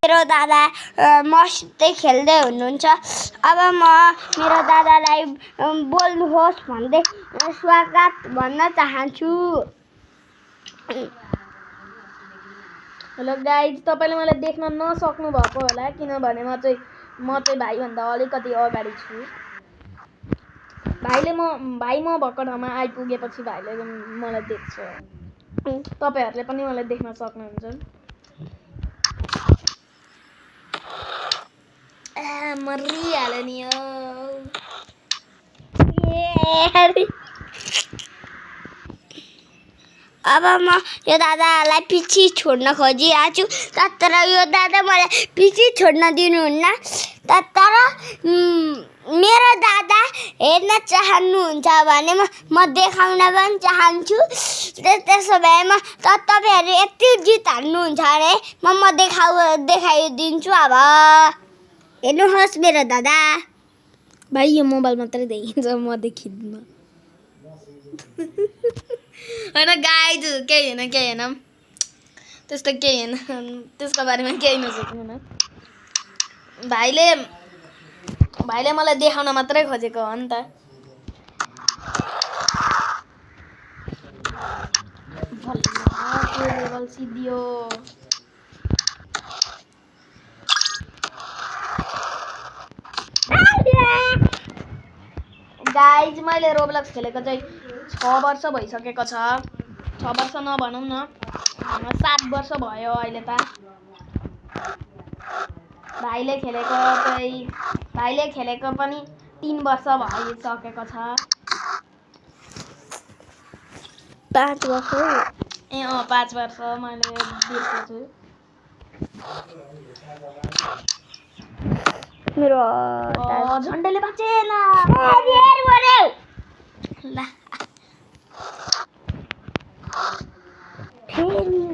मेरो दादा मस्तै खेल्दै हुनुहुन्छ। अब म मेरो दादालाई बोल्नुहोस् भन्दै स्वागत भन्न चाहन्छु। हेलो गाइज, तपाईँले मलाई देख्न नसक्नु भएको होला किनभने म चाहिँ भाइभन्दा अलिकति अगाडि छु। भाइ म भएको ठाउँमा आइपुगेपछि भाइले मलाई देख्छ। तपाईँहरूले पनि मलाई देख्न सक्नुहुन्छ। मरिहाल्यो नि हो। अब म यो दादालाई पछि छोड्न खोजिरहेको छु तर यो दादा मलाई पछि छोड्न दिनुहुन्न। तर मेरो दादा हेर्न चाहनुहुन्छ भने म देखाउन पनि चाहन्छु। त्यसो भए तपाईँहरू यति जित हाल्नुहुन्छ भने म देखाइदिन्छु। अब हेर्नुहोस् मेरो दादा। भाइ यो मोबाइल मात्रै देखिन्छ, म देखिन्न। होइन गाइज, केही होइन त्यस्तो केही होइन, त्यसको बारेमा केही नसोच्नु न। भाइले मलाई देखाउन मात्रै खोजेको हो नि त। लेभल सिद्धियो। गाइज, मैले रोब्लक्स खेलेको चाहिँ 6 वर्ष भइसकेको छ। 6 वर्ष नभनौँ न, 7 वर्ष भयो अहिले त। भाइले खेलेको पनि 3 वर्ष भइसकेको छ। 5 वर्ष? ए 5 वर्ष मैले बिर्सेको छु। मेरो झन्डेले बाँचेन। फेरि